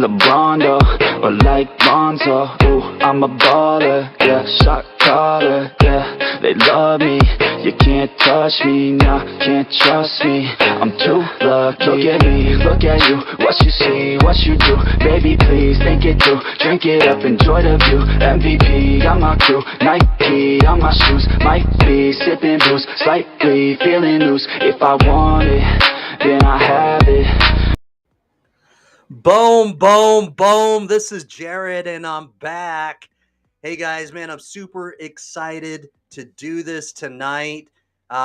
LeBron though, or like Lonzo. Ooh, I'm a baller, yeah, shot caller, yeah. They love me, you can't touch me, nah, can't trust me. I'm too lucky. Look at me, look at you, what you see, what you do. Baby, please think it through, drink it up, enjoy the view. MVP on my crew, Nike on my shoes. Might be sipping booze, slightly feeling loose. If I want it, then I have it. Boom, boom, boom. This is Jared and I'm back. Hey guys, man, I'm super excited to do this tonight.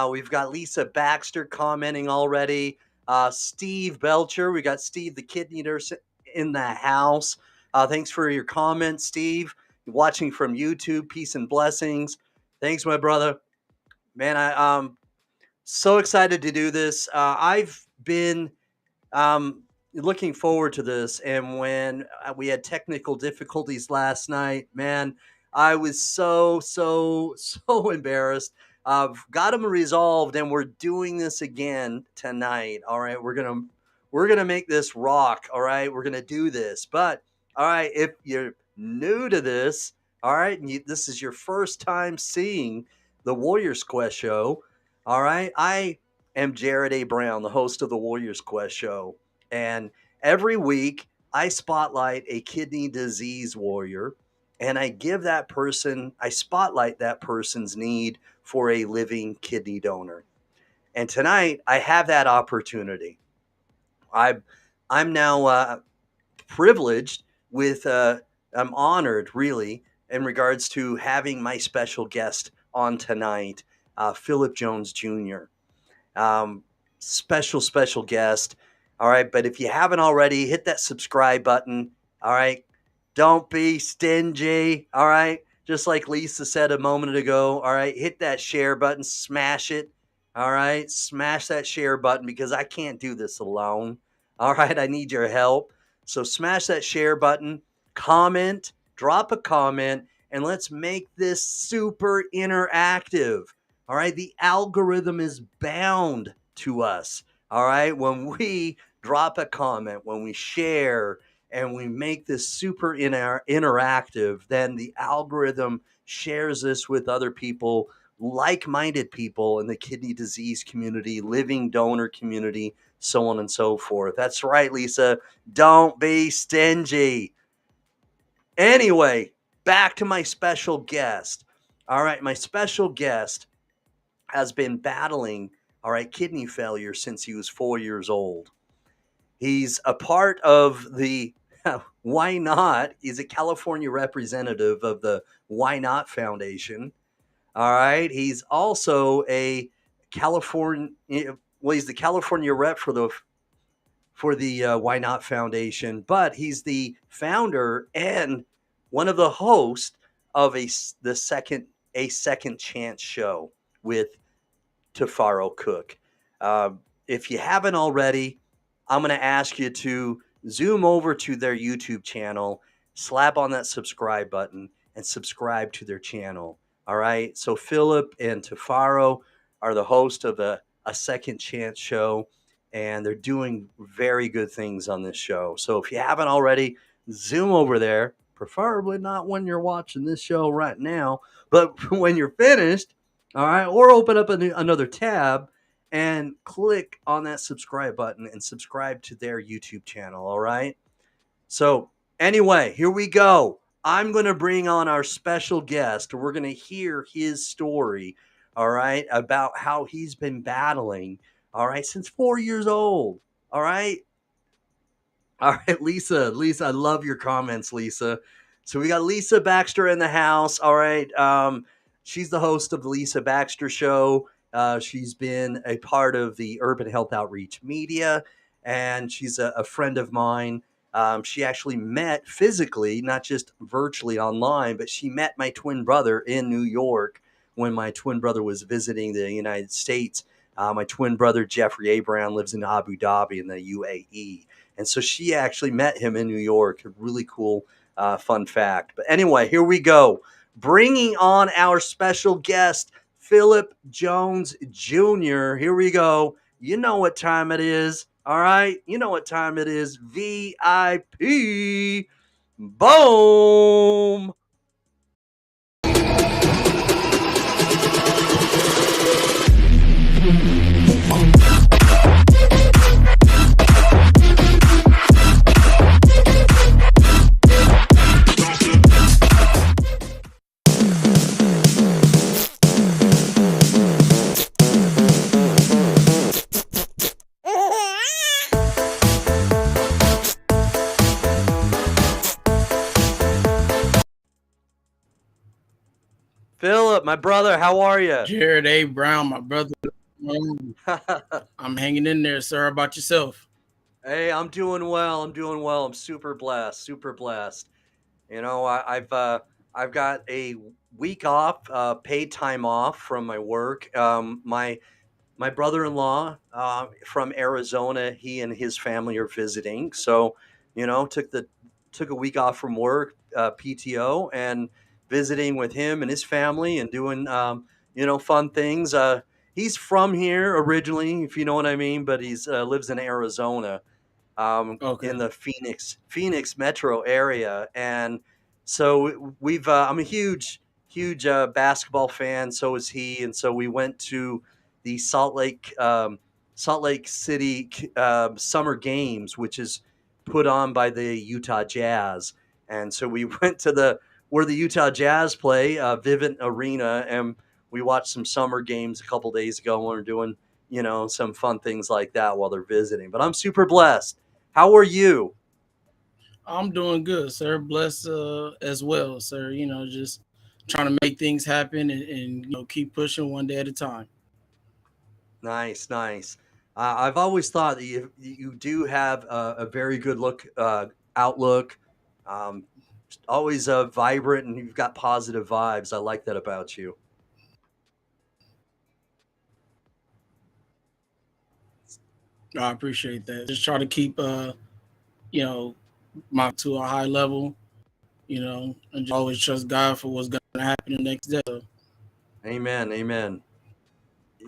We've got Lisa Baxter commenting already. Steve Belcher, we got Steve the kidney nurse in the house. Thanks for your comments, Steve. You're watching from YouTube. Peace and blessings. Thanks, my brother. Man, I'm so excited to do this. I've been looking forward to this. And when we had technical difficulties last night, man, I was so embarrassed. I've got them resolved, and we're doing this again tonight. All right, we're gonna make this rock. All right, we're gonna do this. But all right, if you're new to this, all right, and this is your first time seeing the Warriors Quest show, all right, I am Jared A. Brown, the host of the Warriors Quest show. And every week, I spotlight a kidney disease warrior, and I spotlight that person's need for a living kidney donor. And tonight, I have that opportunity. I'm now privileged I'm honored, really, in regards to having my special guest on tonight, Philip Jones Jr. Special guest. All right. But if you haven't already, hit that subscribe button. All right. Don't be stingy. All right. Just like Lisa said a moment ago. All right. Hit that share button. Smash it. All right. Smash that share button because I can't do this alone. All right. I need your help. So smash that share button. Comment. Drop a comment. And let's make this super interactive. All right. The algorithm is bound to us. All right. When we drop a comment, when we share, and we make this super interactive, then the algorithm shares this with other people, like-minded people in the kidney disease community, living donor community, so on and so forth. That's right, Lisa. Don't be stingy. Anyway, back to my special guest. All right. My special guest has been battling, all right, kidney failure since he was 4 years old. He's a part of the YNOTT. He's a California representative of the YNOTT Foundation. All right. He's also a California. Well, he's the California rep for the YNOTT Foundation, but he's the founder and one of the hosts of a second chance show with Tafaro Cook. If you haven't already, I'm going to ask you to zoom over to their YouTube channel, slap on that subscribe button, and subscribe to their channel. All right. So Philip and Tafaro are the host of a second chance show, and they're doing very good things on this show. So if you haven't already, zoom over there, preferably not when you're watching this show right now, but when you're finished, all right, or open up another tab and click on that subscribe button and subscribe to their YouTube channel, all right? So anyway, here we go. I'm going to bring on our special guest. We're going to hear his story, all right, about how he's been battling, all right, since 4 years old, all right? All right, Lisa, I love your comments, Lisa. So we got Lisa Baxter in the house, all right? She's the host of the Lisa Baxter Show. She's been a part of the Urban Health Outreach Media, and she's a friend of mine. She actually met physically, not just virtually online, but she met my twin brother in New York when my twin brother was visiting the United States. My twin brother, Jeffrey A. Brown, lives in Abu Dhabi in the UAE. And so she actually met him in New York. A really cool fun fact. But anyway, here we go. Bringing on our special guest, Philip Jones Jr. Here we go. You know what time it is. All right, you know what time it is. VIP. Boom. Philip, my brother, how are you? Jared A. Brown, my brother. I'm hanging in there, sir. How about yourself? Hey, I'm doing well. I'm doing well. I'm super blessed. Super blessed. I've got a week off, paid time off from my work. My brother-in-law from Arizona, he and his family are visiting, so took a week off from work, PTO, and visiting with him and his family and doing fun things. He's from here originally, if you know what I mean, but he's lives in Arizona, in Okay. the Phoenix metro area, and so we've I'm a huge basketball fan. So is he, and so we went to the Salt Lake City Summer Games, which is put on by the Utah Jazz, and so we went to the where the Utah Jazz play, Vivint Arena, and we watched some summer games a couple days ago. And we're doing some fun things like that while they're visiting. But I'm super blessed. How are you? I'm doing good, sir. Blessed as well, sir. Just trying to make things happen and keep pushing one day at a time. Nice, nice. I've always thought that you do have a very good outlook, um, always vibrant, and you've got positive vibes. I like that about you. I appreciate that. Just try to keep you know, my to a high level, and just always trust God for what's gonna happen the next day. Amen, amen.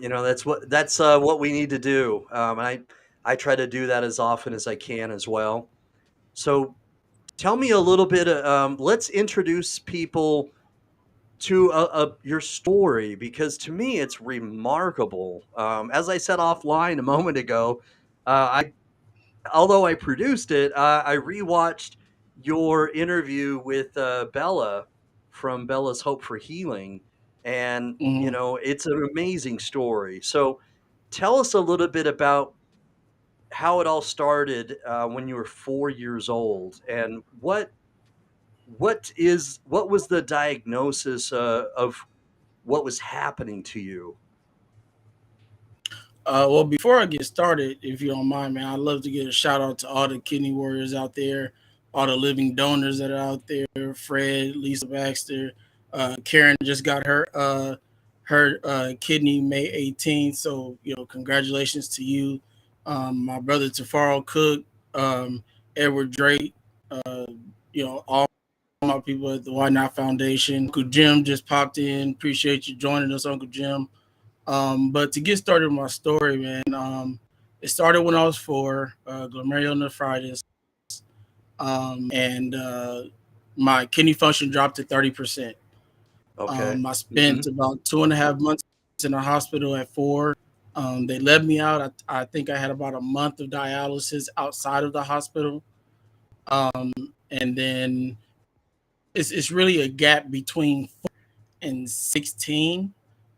That's what we need to do. I try to do that as often as I can as well. So tell me a little bit. Let's introduce people to your story, because to me it's remarkable. As I said offline a moment ago, I although I produced it, I rewatched your interview with Bella from Bella's Hope for Healing, and Mhm. it's an amazing story. So tell us a little bit about how it all started when you were 4 years old, and what was the diagnosis of what was happening to you? Well, before I get started, if you don't mind, man, I'd love to give a shout out to all the kidney warriors out there, all the living donors that are out there. Fred, Lisa Baxter, Karen just got her kidney May 18th. So congratulations to you, my brother Tafaro Cook, Edward Drake, uh, all my people at the YNOTT Foundation. Uncle Jim just popped in. Appreciate you joining us, Uncle Jim. But to get started with my story, man, it started when I was four, glomerulonephritis, and my kidney function dropped to 30%. Okay. I Hmm. spent about 2.5 months in the hospital at four. They let me out. I think I had about a month of dialysis outside of the hospital. And then it's really a gap between and 16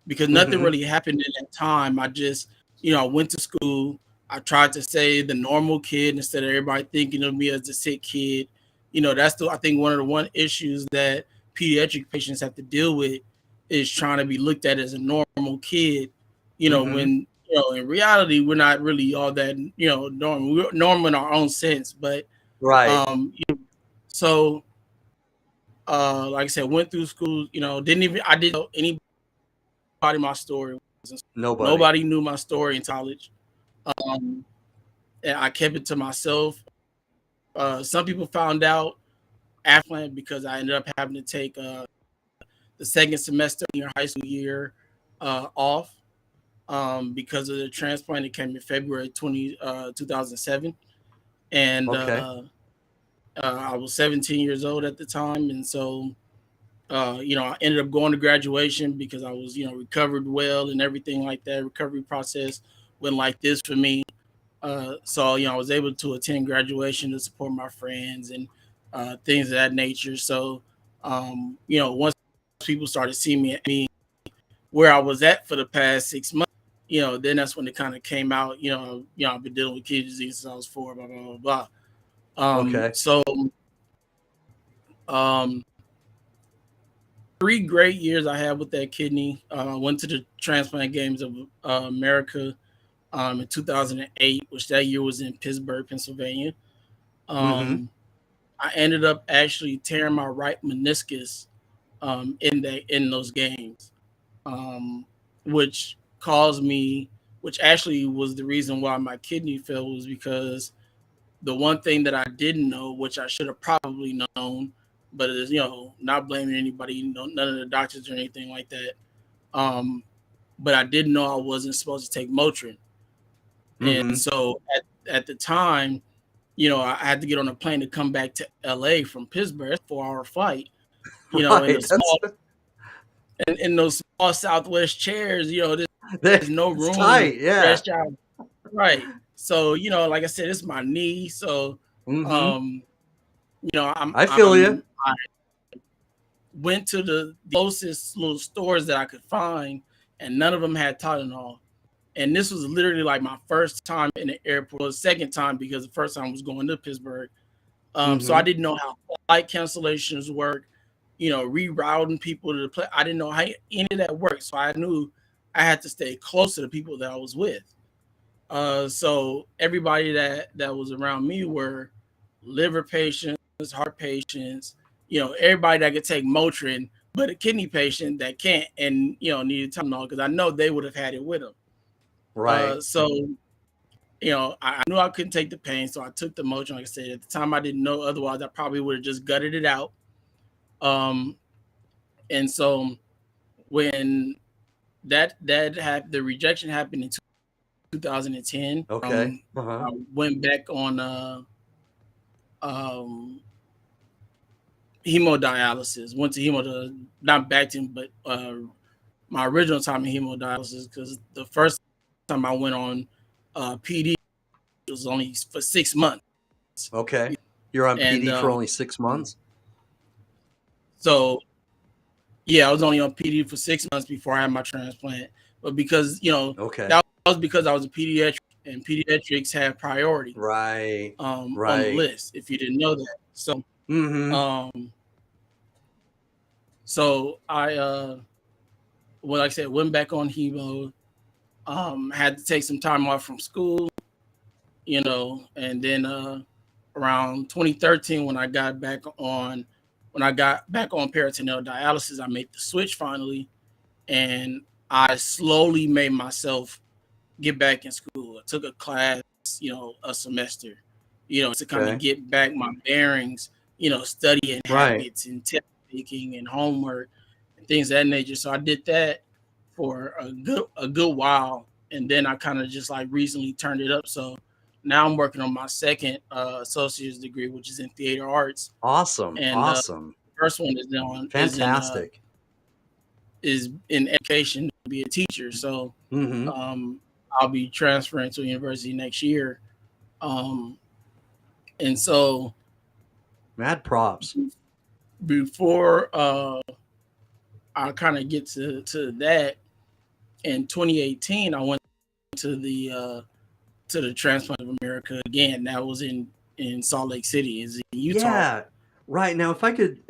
because nothing Hmm. really happened in that time. I just, I went to school. I tried to say the normal kid instead of everybody thinking of me as the sick kid. That's I think one of the one issues that pediatric patients have to deal with is trying to be looked at as a normal kid. Hmm. When in reality we're not really all that normal. We're normal in our own sense, but Right. um, so like I said, went through school. Didn't even I didn't tell anybody my story. Nobody. Nobody knew my story in college. Um, and I kept it to myself. Some people found out after because I ended up having to take the second semester in your high school year off. because of the transplant. It came in February 2007. And Okay. I was 17 years old at the time. And so, I ended up going to graduation because I was, recovered well and everything like that. Recovery process went like this for me. So, I was able to attend graduation to support my friends and things of that nature. So, once people started seeing me where I was at for the past 6 months, then that's when it kind of came out. I've been dealing with kidney disease since I was 4, blah blah blah blah. Okay. So, um, 3 great years I had with that kidney. I went to the transplant games of America in 2008, which that year was in Pittsburgh, Pennsylvania. Mm-hmm. Um, I ended up actually tearing my right meniscus in those games, which caused me, which actually was the reason why my kidney failed, was because the one thing that I didn't know, which I should have probably known, but it is, not blaming anybody, none of the doctors or anything like that. Um, but I didn't know I wasn't supposed to take Motrin. And Mm-hmm. so at the time, I had to get on a plane to come back to LA from Pittsburgh. It's a 4-hour flight, in the Right. That's small in those small Southwest chairs, there's no that's room to tight. Yeah. stretch out. Right. So, like I said, it's my knee. So, Mm-hmm. um, I feel you. I went to the closest little stores that I could find, and none of them had Tylenol. And this was literally like my first time in the airport, the second time because the first time was going to Pittsburgh. So I Mm-hmm. didn't know how flight cancellations work, rerouting people to the place. I didn't know how any of that worked. So I knew I had to stay close to the people that I was with. So everybody that was around me were liver patients, heart patients, everybody that could take Motrin, but a kidney patient that can't and needed Tylenol because I know they would have had it with them. Right. So I knew I couldn't take the pain, so I took the Motrin. Like I said, at the time I didn't know. Otherwise, I probably would have just gutted it out. Um, and so when that happened, the rejection happened in 2010. Okay. Uh-huh. I went back on um, hemodialysis. Went to not back to, but my original time in hemodialysis because the first time I went on PD was only for 6 months. Okay. You're on And PD for only 6 months? so, yeah, I was only on PD for 6 months before I had my transplant. But because, Okay. that was because I was a pediatric and pediatrics had priority Right. on the Right. list, if you didn't know that. So, Mm-hmm. um, I, like I said, went back on hemo, had to take some time off from school, and then around 2013 when I got back on peritoneal dialysis, I made the switch finally, and I slowly made myself get back in school. I took a class, a semester, to kind of Okay. get back my bearings, studying Right. habits and test taking and homework and things of that nature. So I did that for a good while, and then I kind of just like recently turned it up. So now I'm working on my second associate's degree, which is in theater arts, Awesome. and Awesome. first one Fantastic. is in education to be a teacher. So Mm-hmm. I'll be transferring to a university next year. Um, and so Mad props. before I kind of get to that, in 2018, I went to the Transplant of America again. That was in Salt Lake City, is in Utah. Yeah. Right. Now, if I could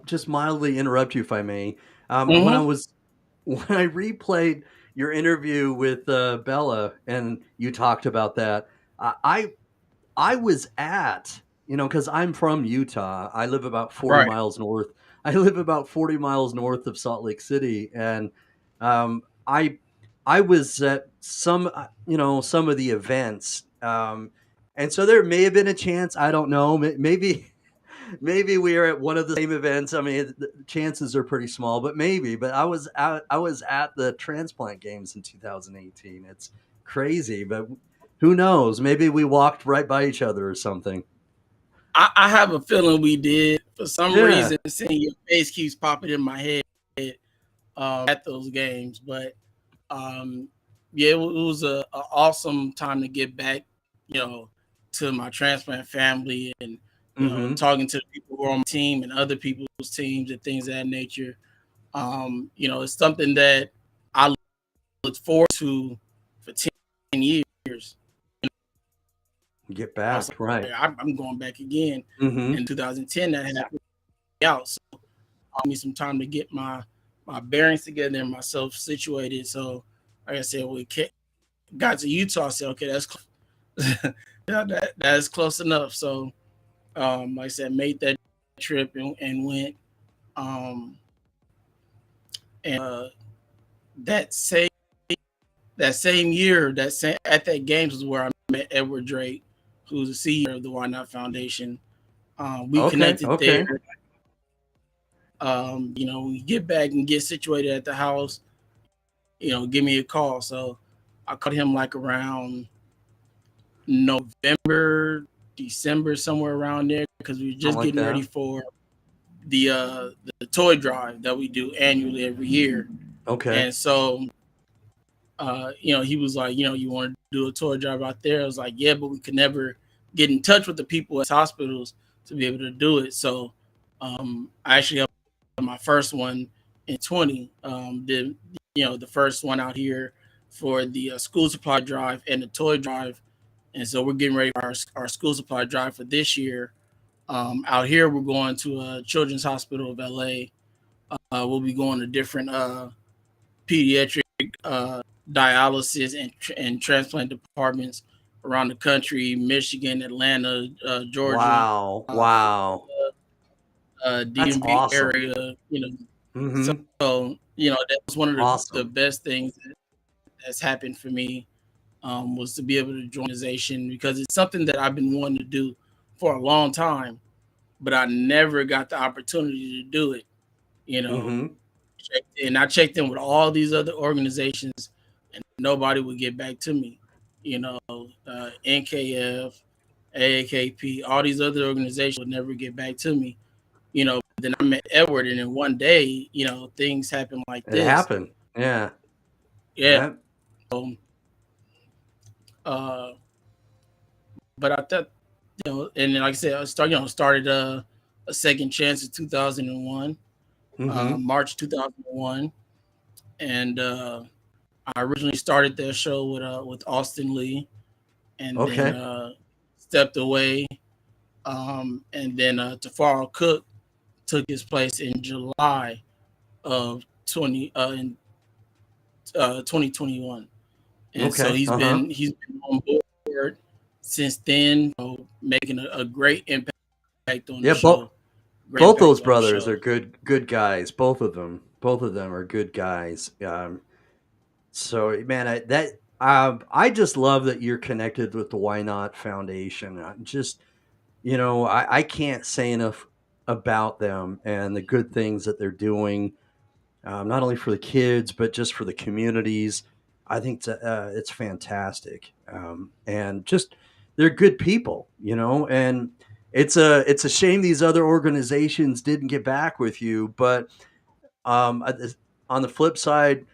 just mildly interrupt you, if I may, when Mm-hmm. I replayed your interview with Bella and you talked about that, I I was at, because I'm from Utah. I live about 40 Right. miles north. I live about 40 miles north of Salt Lake City, and I was at some of the events, and so there may have been a chance. I don't know. Maybe maybe we are at one of the same events. I mean, the chances are pretty small, but maybe. But I was at the transplant games in 2018. It's crazy, but who knows? Maybe we walked right by each other or something. I have a feeling we did. For some Yeah. reason, seeing your face keeps popping in my head at those games. But um, yeah, it was a awesome time to get back, you know, to my transplant family and, you know, Mm-hmm. talking to the people who are on my team and other people's teams and things of that nature. You know, it's something that I look forward to for 10 years. Get I was back, right? like, I'm going back again Mm-hmm. in 2010. That happened out. So give me some time to get my bearings together and myself situated. So, like I said, we got to Utah. I said, okay, that's yeah, that's close enough. So, like I said, made that trip and went. Um, and that same that same year, at that games was where I met Edward Drake, who's the CEO of the YNOTT Foundation. We Okay. connected there. Okay. You know, we get back and get situated at the house. You know, give me a call. So I called him like around November, December, somewhere around there, because we were Something just like getting ready that. for the toy drive that we do annually every year. Okay. And so you know, he was like, you know, you want to do a toy drive out there? I was like, yeah, but we could never get in touch with the people at hospitals to be able to do it. So I actually helped my first one in 20. Did, you know, the first one out here for the school supply drive and the toy drive. And so we're getting ready for our school supply drive for this year. Out here, we're going to Children's Hospital of LA. We'll be going to different pediatric dialysis and transplant departments around the country: Michigan, Atlanta, Georgia, Wow. Florida, Wow. That's DMV awesome. area. You know, Mm-hmm. so you know that was one of the Awesome. best things that's happened for me, was to be able to join the organization, because it's something that I've been wanting to do for a long time, but I never got the opportunity to do it. You know, Mm-hmm. and I checked in with all these other organizations, and nobody would get back to me. You know, NKF, AAKP, all these other organizations would never get back to me. You know, then I met Edward, and in one day, you know, things happen like It this. happened. Yeah. Yeah. Yeah. So, uh, but I thought, you know, and then, like I said, started a second chance in 2001, Mm-hmm. March 2001, and I originally started that show with Austin Lee, and then Okay. stepped away. And then Tafaro Cook took his place in July of 2021, and so Okay. Uh-huh. he's been on board since then, so making a great impact on the Yeah, show. Great both those impact on the brothers show. are good guys. Both of them. Both of them are good guys. So man, I just love that you're connected with the Why Not Foundation. I'm just, I can't say enough about them and the good things that they're doing, not only for the kids but just for the communities. I think it's fantastic, and just they're good people, and it's a shame these other organizations didn't get back with you. But at on the flip side,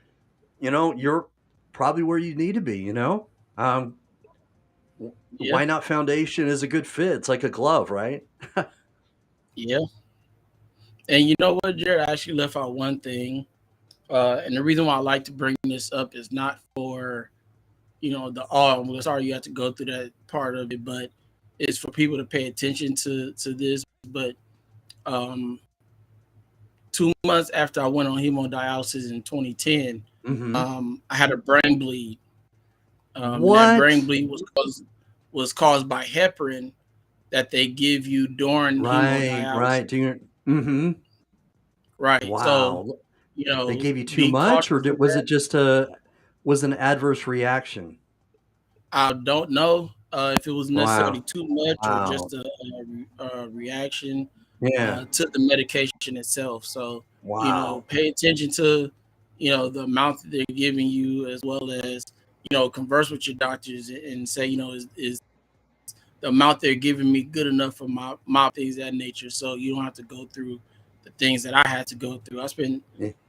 you're probably where you need to be. Um, Yeah, Why Not Foundation is a good fit. It's like a glove, right? yeah. And you know what, Jared? I actually left out one thing, and the reason why I like to bring this up is not for, you know, I'm sorry you have to go through that part of it, but it's for people to pay attention to this. But um 2 months after I went on hemodialysis in 2010, Hmm. I had a brain bleed. And that brain What? bleed was caused by heparin that they give you during Right, hemodialysis. right. Do you? Hmm. Right. So, Wow. you They know, gave you too be much, or cautious of was it that. just was an adverse reaction? I don't know if it was necessarily Wow. too much or Wow. just a reaction. Yeah. to the medication itself. So, Wow. pay attention to, the amount that they're giving you, as well as, converse with your doctors and say, is the amount they're giving me good enough for my things of that nature. So you don't have to go through the things that I had to go through. I spent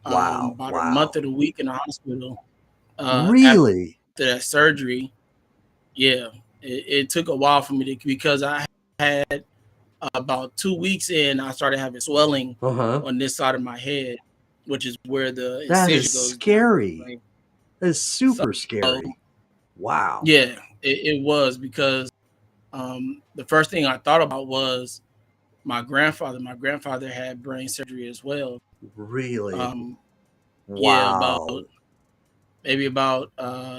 Wow. about a month Wow. and a week in the hospital after Really? that surgery. Yeah, it took a while for me because I had about 2 weeks in, I started having swelling Uh-huh. on this side of my head, which is where the That incision is goes down. scary. Right? That is So super scary. Wow. yeah, it was because the first thing I thought about was my grandfather. My grandfather had brain surgery as well. Really? Um, yeah, Wow. maybe about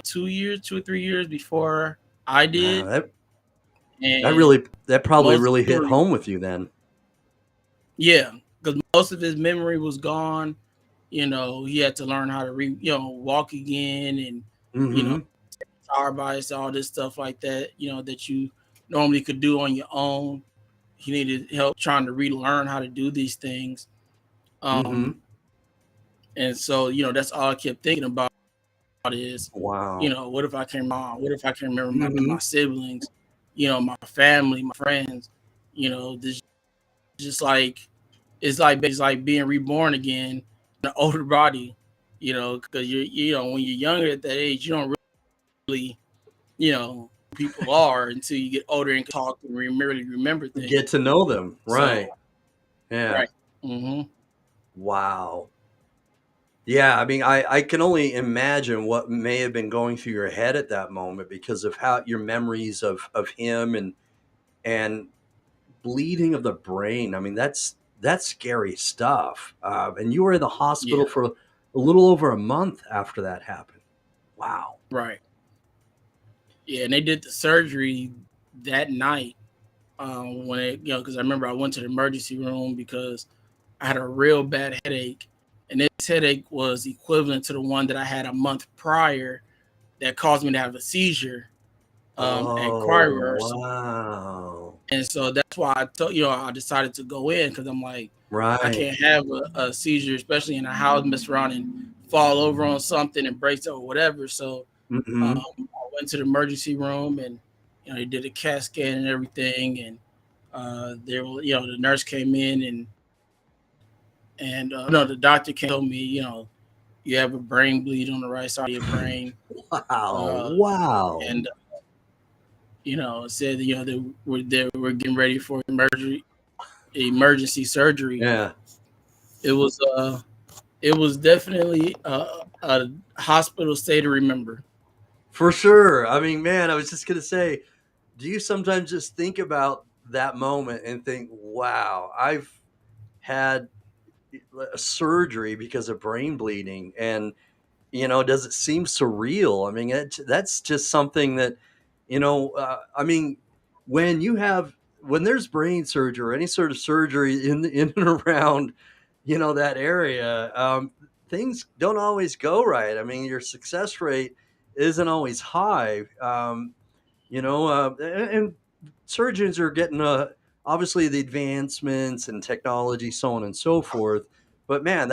2 years, 2 or 3 years before I Wow. did, That and really that probably most really hit memory, home with you then. yeah, because most of his memory was gone. He had to learn how to walk again, and you know, Mhm. power bias, all this stuff like that. That you normally could do on your own. He needed help trying to relearn how to do these things. Um, Mhm. and so that's all I kept thinking about is, Wow. what if I can mom? What if I can remember my Mhm. siblings? My family, my friends. This just like it's like being reborn again in an older body. Because when you're younger at that age, you don't really who people are until you get older and can talk and really remember things. Get to know them. So Right. Yeah. right. Hmm. Wow. Yeah, I mean, I can only imagine what may have been going through your head at that moment because of how your memories of him and bleeding of the brain. I mean, that's scary stuff. And you were in the Yeah. hospital for a little over a month after that happened. Wow. Right. Yeah, and they did the surgery that night. When because I remember I went to the emergency room because I had a real bad headache, and this headache was equivalent to the one that I had a month prior that caused me to have a seizure at choir Oh, rehearsal. wow. And so that's why I decided to go in because I'm like, I Right. can't have a seizure, especially in a house, mess around and fall over on something and breaks or whatever. So Mhm. I went to the emergency room, and they did a CAT scan and everything, and the nurse came in, and no, the doctor came told me, you have a brain bleed on the right side of your brain, Wow. uh, Wow. and said they were getting ready for emergency surgery. Yeah. It was definitely a hospital stay to remember. For sure. I mean, man, I was just gonna say, do you sometimes just think about that moment and think, "Wow, I've had a surgery because of brain bleeding," and does it seem surreal? I mean, that's just something that, I mean, when you have when there's brain surgery or any sort of surgery in and around, that area, things don't always go right. I mean, your success rate isn't always high. And surgeons are getting obviously the advancements and technology, so on and so forth. But man,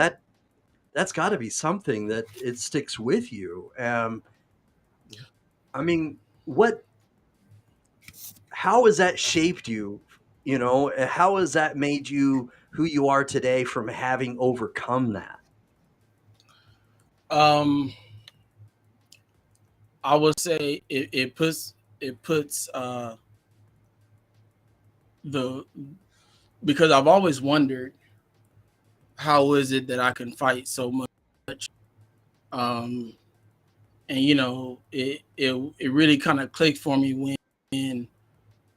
that's got to be something that it sticks with you. I mean, what? How has that shaped you? How has that made you who you are today from having overcome that? Um, I would say it puts the because I've always wondered how is it that I can fight so much. Um, and it really kind of clicked for me when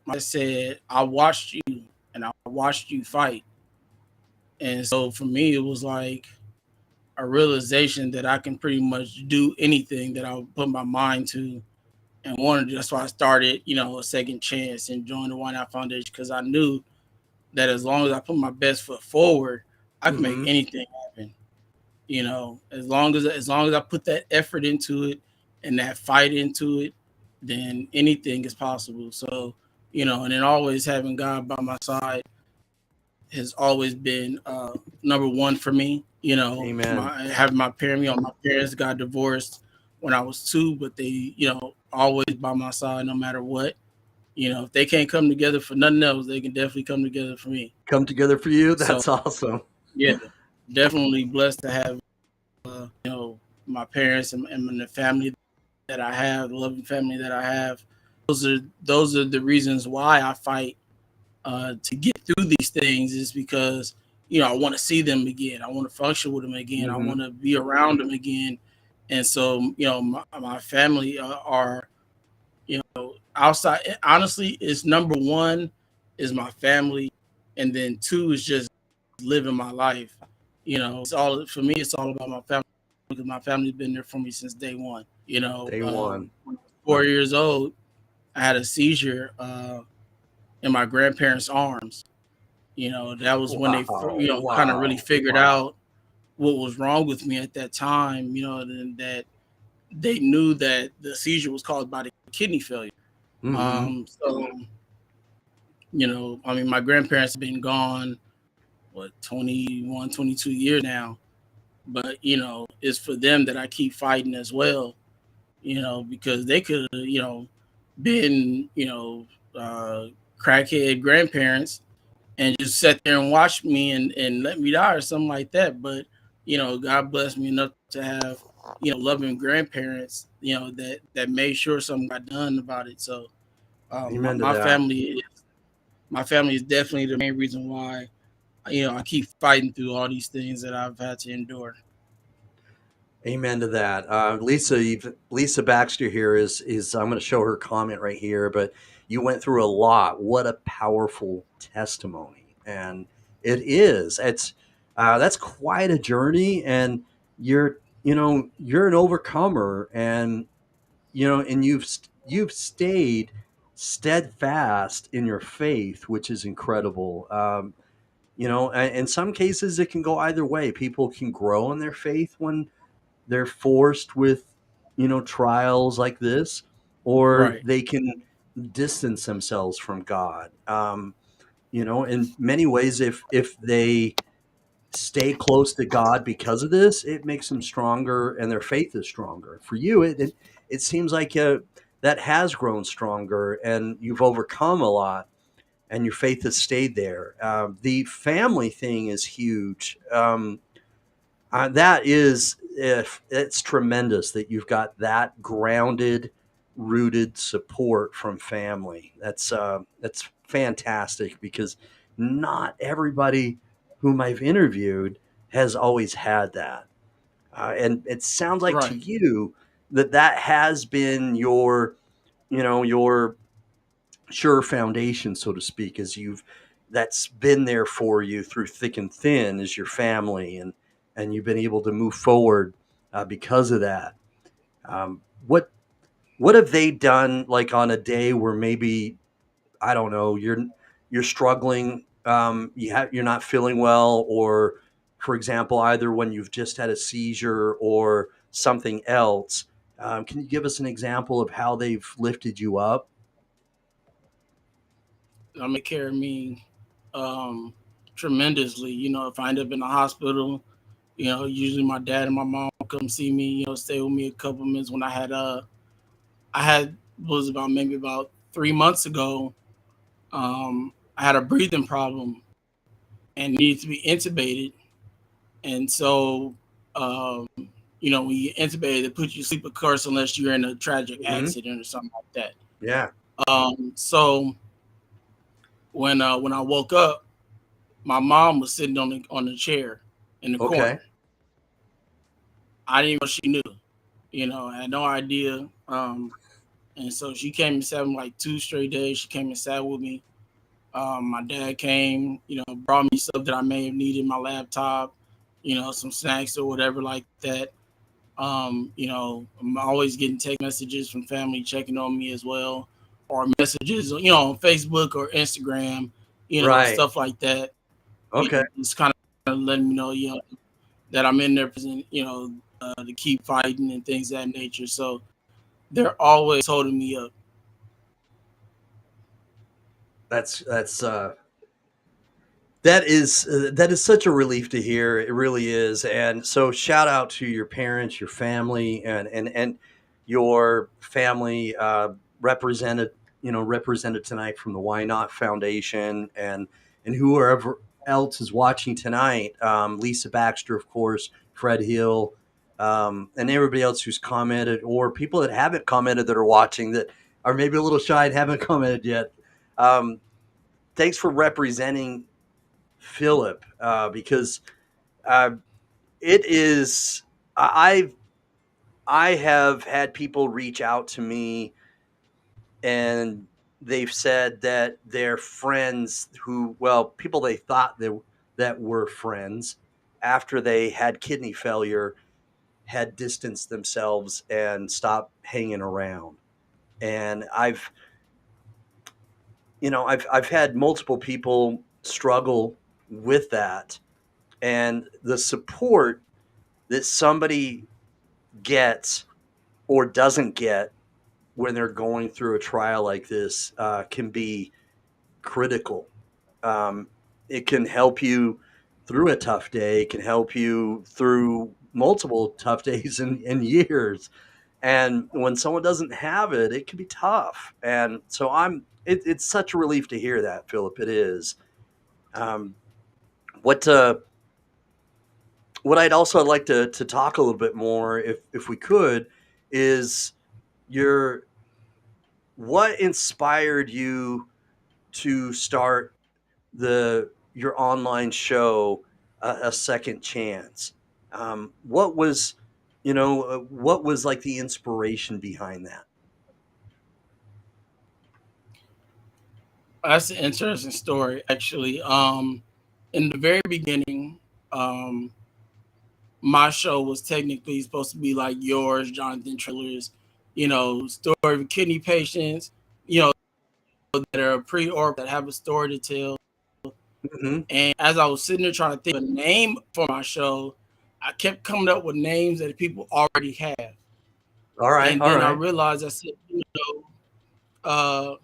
I said I watched you and I watched you fight, and so for me it was like a realization that I can pretty much do anything that I put my mind to and wanted to. That's why I started, a second chance and joined the YNOTT Foundation because I knew that as long as I put my best foot forward, I can make Hmm. anything happen. As long as I put that effort into it and that fight into it, then anything is possible. So, and then always having God by my side has always been number one for me. You know, Amen. having my parents, my parents got divorced when I was 2, but they, always by my side no matter what. If they can't come together for nothing else, they can definitely come together for me. Come together for you. So That's awesome. yeah, definitely blessed to have my parents and the family that I have, the loving family that I have. Those are the reasons why I fight to get through these things, is because I want to see them again. I want to function with them again. I Hmm. want to be around them again. And so my family are outside. Honestly, it's number one is my family, and then 2 is just living my life. It's all for me. It's all about my family, because my family's been there for me since day one. Day one. When I was 4 years old, I had a seizure in my grandparents' arms. That was when they, Wow. kind of really Wow. figured out what was wrong with me at that time. And that they knew that the seizure was caused by the kidney failure. Hmm. So I mean, my grandparents have been gone, what, 21, 22 years now. But, it's for them that I keep fighting as well, because they could have, been, crackhead grandparents and just sat there and watched me and let me die or something like that. But, God blessed me enough to have, loving grandparents, that made sure something got done about it. So Amen to my that. family is definitely the main reason why I keep fighting through all these things that I've had to endure. Amen to that. Lisa Baxter here is I'm going to show her comment right here, but you went through a lot. What a powerful testimony, and it is. That's quite a journey, and you're an overcomer, and you've stayed steadfast in your faith, which is incredible. In some cases, it can go either way. People can grow in their faith when they're forced with trials like this, or Right, they can distance themselves from God. In many ways, if they stay close to God because of this, it makes them stronger and their faith is stronger. For you, it seems like that has grown stronger and you've overcome a lot and your faith has stayed there. The family thing is huge. That is, if it's tremendous that you've got that grounded, rooted support from family. That's fantastic because not everybody whom I've interviewed has always had that, and it sounds like to right, you that has been your sure foundation, so to speak, as that's been there for you through thick and thin, is your family, and you've been able to move forward because of that. What have they done, like on a day where maybe, I don't know, you're struggling, you're not feeling well, or for example, either when you've just had a seizure or something else. Can you give us an example of how they've lifted you up? I'm gonna carry me tremendously. If I end up in the hospital, usually my dad and my mom come see me. Stay with me a couple minutes. When I had was about maybe about 3 months ago. I had a breathing problem and needed to be intubated. And so, when you intubated, they put you to sleep, of course, unless you're in a tragic Hmm. accident or something like that. Yeah. So when I woke up, my mom was sitting on the chair in the Okay. corner. I didn't even know she knew. I had no idea. And so she came and sat with me like 2 straight days. She came and sat with me. My dad came, brought me stuff that I may have needed, my laptop, some snacks or whatever like that. I'm always getting text messages from family checking on me as well, or messages, on Facebook or Instagram, Right. stuff like that. Okay. Just kind of letting me know, that I'm in there, to keep fighting and things of that nature. So they're always holding me up. That's that is such a relief to hear. It really is. And so shout out to your parents, your family, and your family represented, represented tonight from the YNOTT Foundation, and whoever else is watching tonight. Lisa Baxter, of course, Fred Hill, and everybody else who's commented, or people that haven't commented that are watching that are maybe a little shy and haven't commented yet. Um, Thanks for representing Philip, because uh, it is. I have had people reach out to me, and they've said that their friends who, well, people they thought that were friends, after they had kidney failure, had distanced themselves and stopped hanging around. And I've had multiple people struggle with that, and the support that somebody gets or doesn't get when they're going through a trial like this can be critical. Um, it can help you through a tough day. It can help you through multiple tough days and years. And when someone doesn't have it, it can be tough. And so it's such a relief to hear that, Philip. It is. Um, what what I'd also like to talk a little bit more, if we could, is your what inspired you to start your online show, a second chance. What was what was like the inspiration behind that? That's an interesting story, actually. In the very beginning, um, my show was technically supposed to be like yours, Jonathan Trailers, story of kidney patients, you know, that are pre-op that have a story to tell. Mm-hmm. And as I was sitting there trying to think of a name for my show, I kept coming up with names that people already have. All right, And all then I right. realized, I said, uh,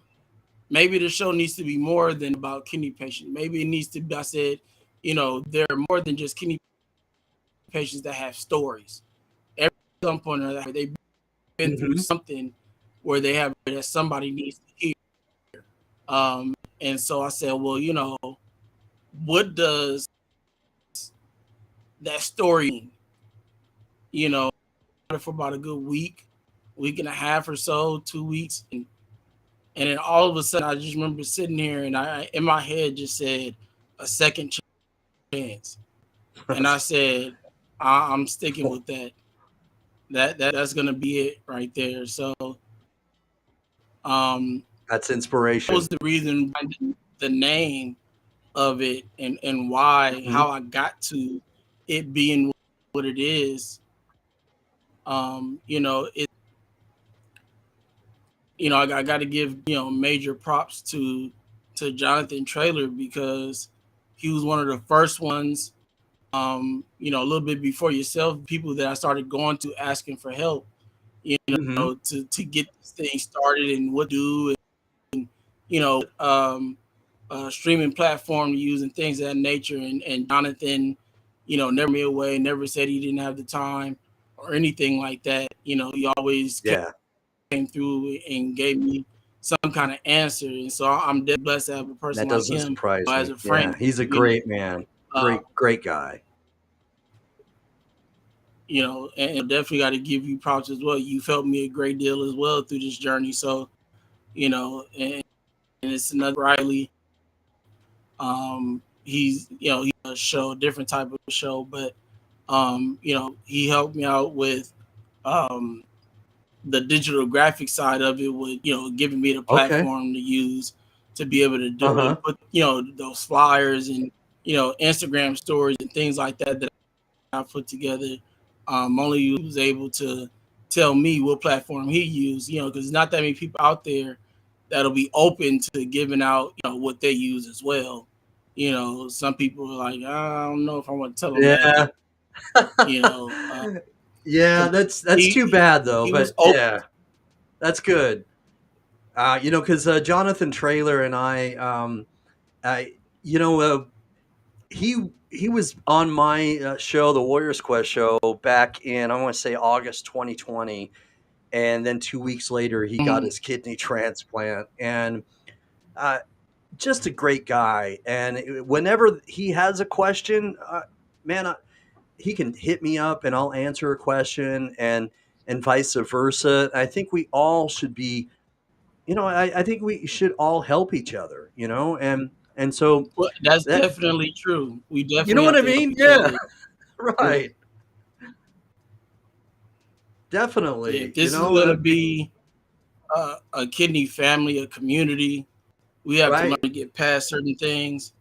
maybe the show needs to be more than about kidney patients. Maybe it needs to be, I said, there are more than just kidney patients that have stories. Every some point or another, they've been through Mm-hmm. something where they have that somebody needs to hear. Um, and so I said, well, what does that story mean? For about a good week and a half or so, 2 weeks, and then all of a sudden, I just remember sitting here, and I in my head just said a second chance, and I said, I'm sticking with that. That's gonna be it right there. So, um, That's that was inspiration. the reason behind the name of it, and why, Mm-hmm. how I got to it being what it is. It I got to give major props to Jonathan Traylor, because he was one of the first ones. A little bit before yourself, people that I started going to asking for help. Mm-hmm. To get this thing started and what to do, and you know, um, streaming platform to use and things of that nature. And Jonathan, never me away, never said he didn't have the time or anything like that. He always Yeah, came through and gave me some kind of answer. And so I'm dead blessed to have a person that like doesn't him surprise as me. a friend. Yeah, he's a You know, great man. uh, Great guy. and definitely got to give you props as well. You've helped me a great deal as well through this journey. So, and it's another Riley. He's a show, different type of show, but he helped me out with um the digital graphic side of it, with giving me the Okay. platform to use to be able to do Uh-huh. and put those flyers and Instagram stories and things like that I put together. Only he was able to tell me what platform he used, because there's not that many people out there that'll be open to giving out what they use as well. Some people are like, I don't know if I want to tell them that. Yeah. you know uh, Yeah, so that's he, too he bad though, he was but open. yeah, that's good. Because Jonathan Traylor and I, you know, uh, he was on my show, the Warriors Quest show, back in, I want to say, August 2020, and then 2 weeks later he got Mhm. his kidney transplant, and uh, just a great guy. And whenever he has a question, man, he can hit me up and I'll answer a question, and vice versa. I think we all should be, I think we should all help each other, and so Well, that's that, definitely true. We you know definitely what have I to help mean? each Yeah, other. Yeah. right. Yeah, if Definitely, this is going to be a kidney family, a community, we have to learn right. to get past certain things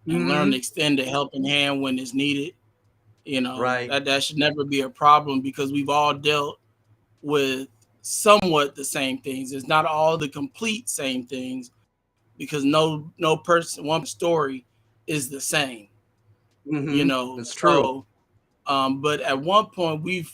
and learn to Hmm. extend a helping hand when it's needed. Right. That should never be a problem because we've all dealt with somewhat the same things. It's not all the complete same things because no person one story is the same. Hmm. It's true. So but at one point we've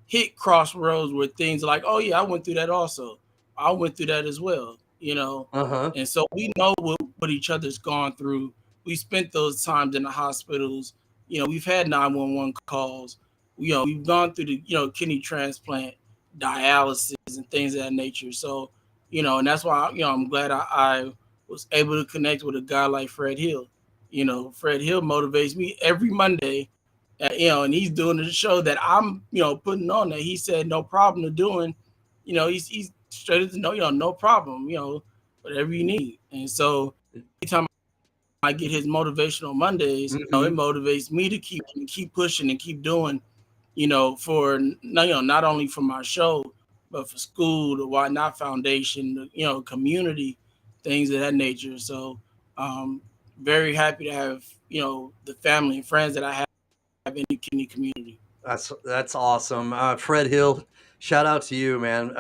hit crossroads where things are like, oh yeah, I went through that also. I went through that as well. Uh-huh. And so we know what each other's gone through. We spent those times in the hospitals. We've had 911 calls. We've gone through the kidney transplant, dialysis, and things of that nature. So and that's why I'm glad I was able to connect with a guy like Fred Hill. Fred Hill motivates me every Monday, and he's doing the show that I'm, putting on that he said no problem to doing. He's straight as no problem, whatever you need. And so anytime I get his motivational Mondays, it Hmm. motivates me to keep pushing and keep doing, for not only for my show, but for school, the YNOTT Foundation, community, things of that nature. So um very happy to have, the family and friends that I have in the kidney community. That's awesome. Fred Hill, shout out to you, man.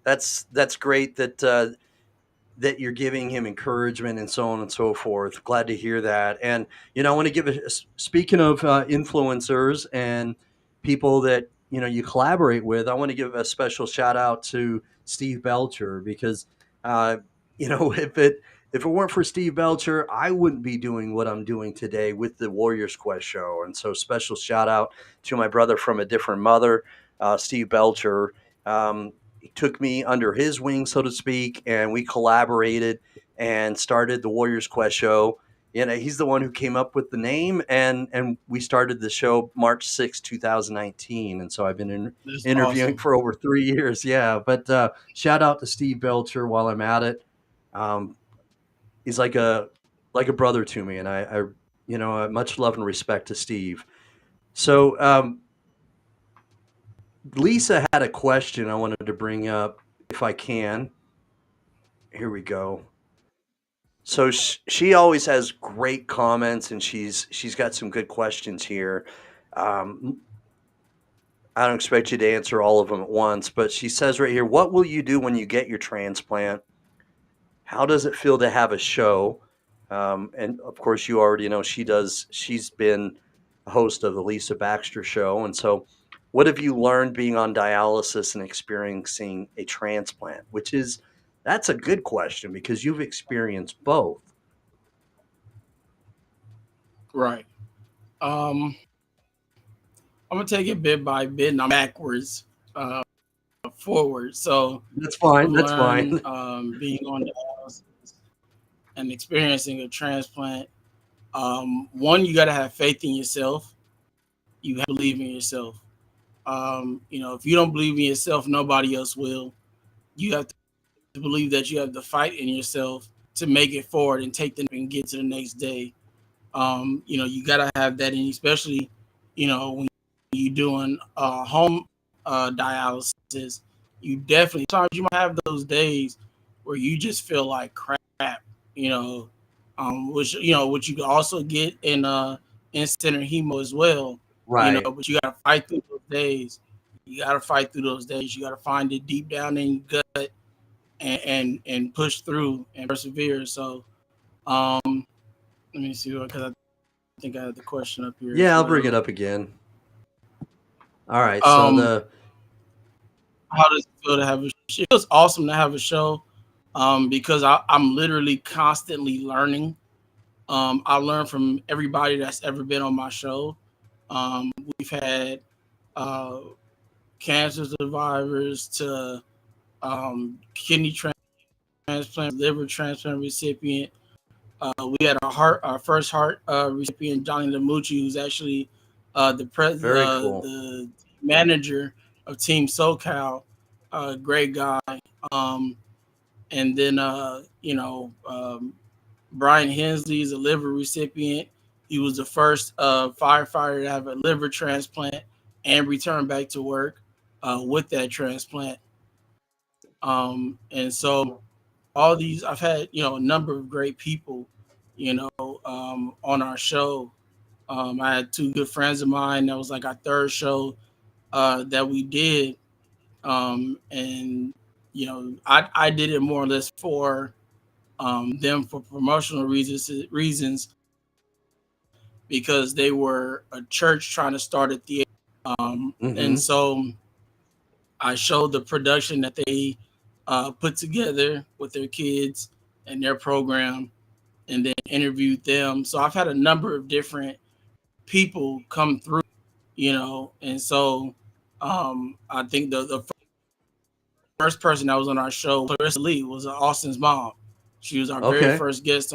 That's great that you're giving him encouragement and so on and so forth. Glad to hear that. And I want to give speaking of influencers and people that you collaborate with. I want to give a special shout out to Steve Belcher, because uh, if it weren't for Steve Belcher, I wouldn't be doing what I'm doing today with the Warriors Quest show. And so, special shout out to my brother from a different mother, Steve Belcher. He took me under his wing, so to speak, and we collaborated and started the Warriors Quest show. He's the one who came up with the name, and we started the show March 6, 2019. And so I've been That's interviewing awesome. for over 3 years. Yeah, but shout out to Steve Belcher while I'm at it. Um, he's like a brother to me, and I much love and respect to Steve. So Lisa had a question I wanted to bring up, if I can. Here we go. So she always has great comments, and she's got some good questions here. Um, I don't expect you to answer all of them at once, but she says right here, "What will you do when you get your transplant? How does it feel to have a show?" And of course, you already know she does. She's been a host of the Lisa Baxter Show, and so, what have you learned being on dialysis and experiencing a transplant? That's a good question because you've experienced both. Right. I'm gonna take it bit by bit and I'm backwards, forward. So That's fine. I've That's learned, fine. being on dialysis and experiencing a transplant. One, you got to have faith in yourself. You have to believe in yourself. If you don't believe in yourself, nobody else will. You have to believe that you have the fight in yourself to make it forward and take the and get to the next day. You got to have that in, especially, when you're doing home dialysis. You definitely sometimes you might have those days where you just feel like crap, you know, which you can also get in center hemo as well, Right. but you gotta fight through those days. You gotta fight through those days. You gotta find it deep down in your gut and push through and persevere. So um let me see, because I think I have the question up here as Yeah, I'll bring it well. up again. All right. So Um, the how does it feel to have a show? It feels awesome to have a show, because I'm literally constantly learning. I learned from everybody that's ever been on my show. We've had uh, cancer survivors to kidney transplant, liver transplant recipient. We had our first heart recipient, Johnny Lamucci, who's actually Very cool. the manager of Team SoCal. Great guy. Um, and then Brian Hensley is a liver recipient. He was the first firefighter to have a liver transplant and return back to work with that transplant. And so all these, I've had, a number of great people, on our show. I had two good friends of mine. That was like our third show that we did. And, I did it more or less for them for promotional reasons because they were a church trying to start a theater. And Mm-hmm. so I showed the production that they put together with their kids and their program, and then interviewed them. So I've had a number of different people come through, and so I think the first person that was on our show, Clarissa Lee, was Austin's mom. She was our very Okay. first guest.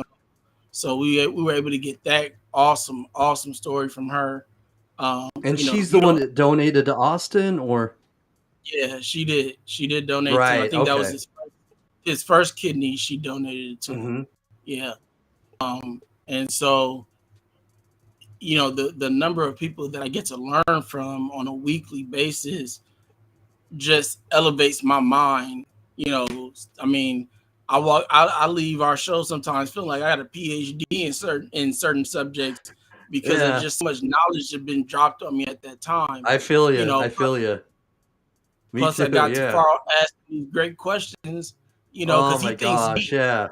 So we were able to get that awesome story from her. And she's the You one don't. that donated to Austin, or Yeah, she did. She did donate to him. I right? think that was Okay. his first kidney. She donated it to him. Mm-hmm. Yeah. And so the number of people that I get to learn from on a weekly basis just elevates my mind. I mean, I leave our show sometimes feeling like I got a PhD in certain subjects because there's Yeah, just so much knowledge that been dropped on me at that time. I feel You you. know, I feel you. Me plus I too. got to Yeah. Carl asking these great questions. Oh Because he my thinks gosh. deep. Yeah,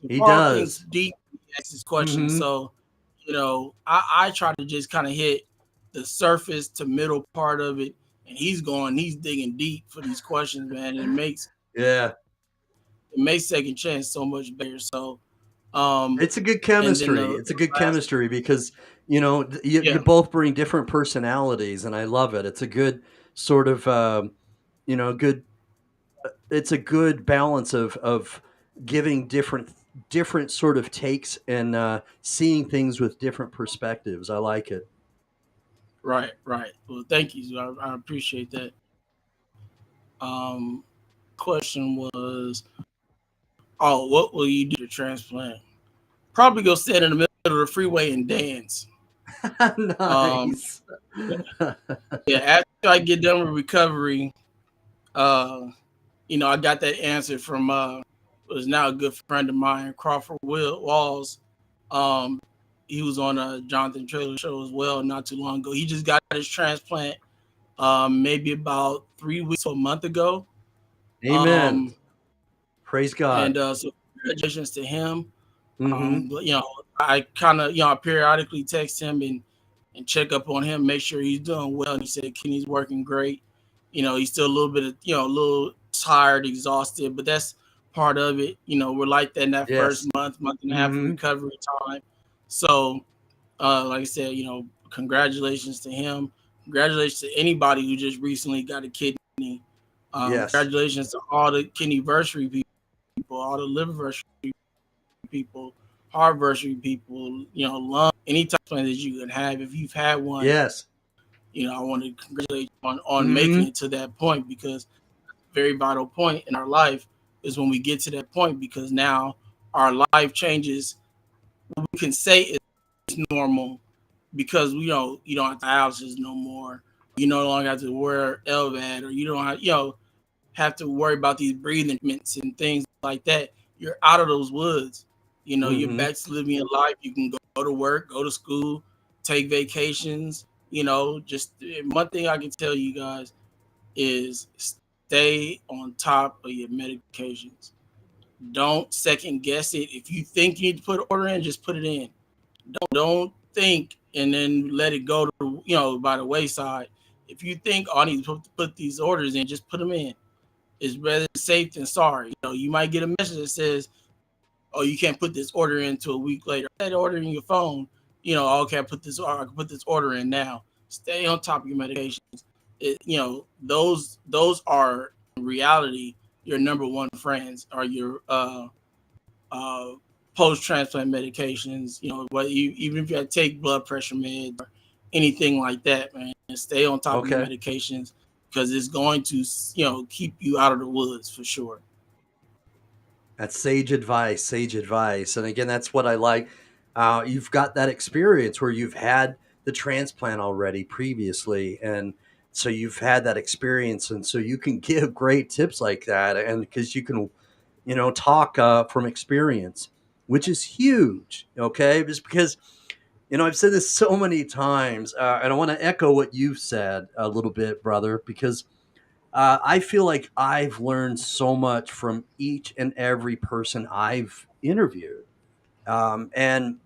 So he Carl thinks does. deep. When he asks his questions. Mm-hmm. So I try to just kind of hit the surface to middle part of it, and he's digging deep for these questions, man. And Yeah, it makes second chance so much better. So, it's a good and then chemistry. the It's a good last, chemistry because you yeah, both bring different personalities, and I love it. It's a good sort of good. It's a good balance of giving different sort of takes and seeing things with different perspectives. I like it. right. Well, thank you. I appreciate that. Um, question was, oh, what will you do to transplant? Probably go stand in the middle of the freeway and dance. Um, Nice. yeah, after I get done with recovery, uh, I got that answer from was now a good friend of mine, Crawford Walls. Um, he was on a Jonathan Traylor show as well not too long ago. He just got his transplant maybe about 3 weeks to a month ago. Amen. Um, Praise God. so congratulations to him. Hmm. But I kind of I periodically text him and check up on him, make sure he's doing well. And he said Kenny's working great. He's still a little bit of a little tired, exhausted, but that's part of it. We're like that in that first Yes. month and a half of Hmm. recovery time. So, like I said, congratulations to him. Congratulations to anybody who just recently got a kidney. Yes. Congratulations to all the kidneyversary people, all the liverversary people, heartversary people, lung, any type of plan that you can have. If you've had one, Yes. I want to congratulate you on making Hmm. it to that point because a very vital point in our life is when we get to that point because now our life changes. We can say it's normal because you don't have dialysis no more. You no longer have to wear LVAD or you don't have to worry about these breathing treatments and things like that. You're out of those woods. You're Hmm. back to living your life. You can go to work, go to school, take vacations. Just one thing I can tell you guys is stay on top of your medications. Don't second guess it. If you think you need to put an order in, just put it in. Don't think and then let it go to by the wayside. If you think, oh, I need to put these orders in, just put them in. It's better safe than sorry. You might get a message that says, oh, you can't put this order into a week later. That order in your phone, okay, I can put this order in now. Stay on top of your medications. Those are in reality your number one friends are your uh, post transplant medications. What even if you have to take blood pressure meds or anything like that, man, stay on top of your Okay. medications because it's going to keep you out of the woods for sure. That's sage advice, sage advice. And again, that's what I like. You've got that experience where you've had the transplant already previously. And so you've had that experience. And so you can give great tips like that. And because you can, talk from experience, which is huge. Okay. Just because, I've said this so many times, and I want to echo what you've said a little bit, brother, because I feel like I've learned so much from each and every person I've interviewed, and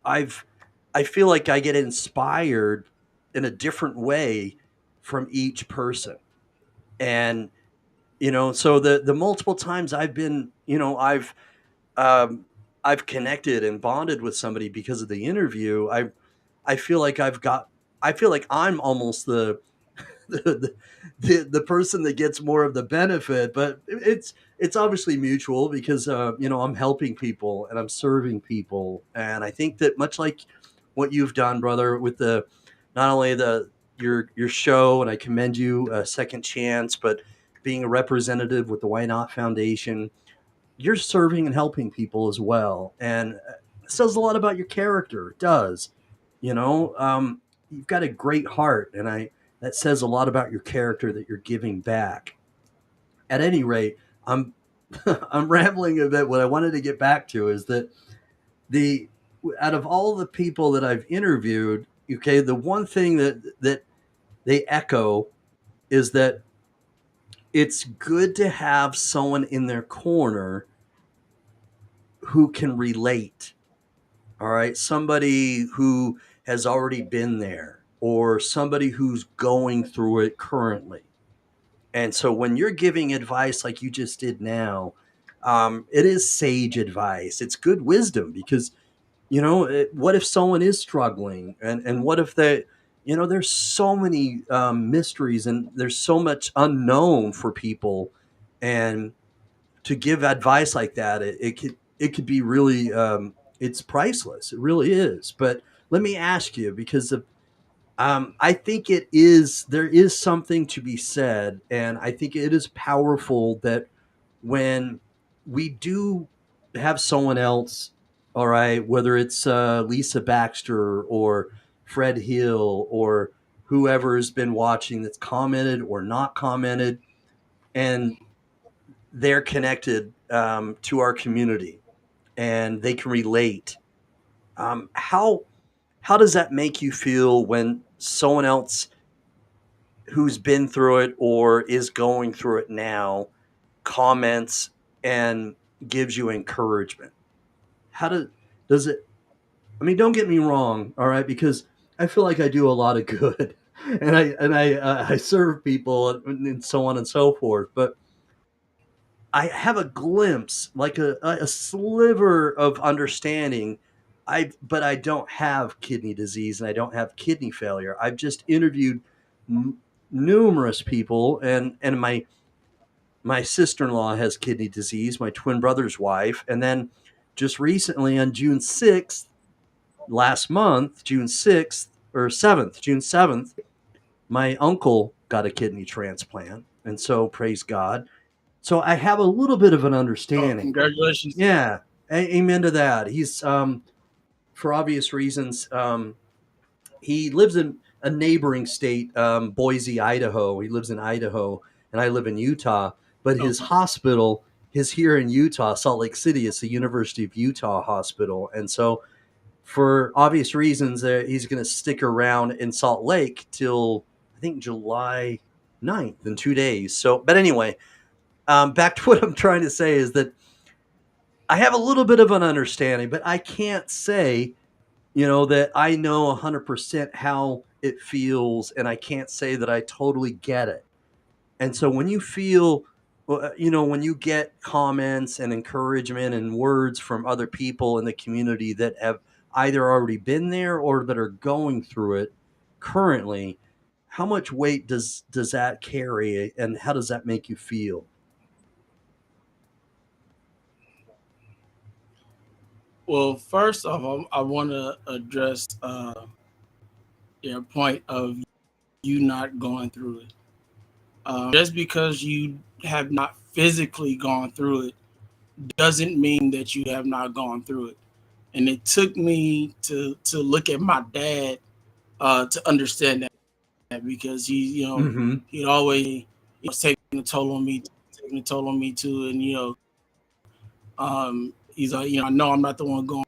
I've I feel like I get inspired in a different way from each person, and so the multiple times I've been, um, I've connected and bonded with somebody because of the interview. I feel like I feel like I'm almost the, the person that gets more of the benefit, but it's obviously mutual because I'm helping people and I'm serving people, and I think that much like what you've done, brother, with the not only your show, and I commend you a second chance, but being a representative with the YNOTT Foundation, you're serving and helping people as well, and it says a lot about your character. It does, you know. You've got a great heart, and I that says a lot about your character that you're giving back. At any rate, I'm I'm rambling a bit. What I wanted to get back to is that the out of all the people that I've interviewed, okay, the one thing that they echo is that it's good to have someone in their corner who can relate. All right. Somebody who has already been there or somebody who's going through it currently. And so when you're giving advice like you just did now, it is sage advice. It's good wisdom because, what if someone is struggling and what if they, there's so many mysteries and there's so much unknown for people. And to give advice like that, it could be really it's priceless. It really is. But let me ask you, because I think there is something to be said, and I think it is powerful that when we do have someone else, all right, whether it's Lisa Baxter or Fred Hill or whoever's been watching that's commented or not commented, and they're connected to our community and they can relate. How does that make you feel when someone else who's been through it or is going through it now comments and gives you encouragement? How does it? I mean, don't get me wrong, all right, because I feel like I do a lot of good, and I serve people and so on and so forth, but I have a glimpse, like a sliver of understanding. But I don't have kidney disease and I don't have kidney failure. I've just interviewed m- numerous people, and my sister-in-law has kidney disease, my twin brother's wife, and then just recently on June 6th, last month, June 6th or 7th, June 7th, my uncle got a kidney transplant, and so praise God. So I have a little bit of an Oh, understanding. congratulations. Yeah, amen to that. He's for obvious reasons. He lives in a neighboring state, Boise, Idaho. He lives in Idaho, and I live in Utah. But his Okay. hospital is here in Utah, Salt Lake City. It's the University of Utah hospital, and so for obvious reasons, he's going to stick around in Salt Lake till I think July 9th in 2 days. So, but anyway, back to what I'm trying to say is that I have a little bit of an understanding, but I can't say, that I know 100% how it feels, and I can't say that I totally get it. And so when you feel Well, you know, when you get comments and encouragement and words from other people in the community that have either already been there or that are going through it currently, how much weight does that carry, and how does that make you feel? Well, first off, I want to address your point of you not going through it. Just because you have not physically gone through it doesn't mean that you have not gone through it. And it took me to look at my dad to understand that, because Hmm. he'd always taking a toll on me, too, and he's like, I know I'm not the one going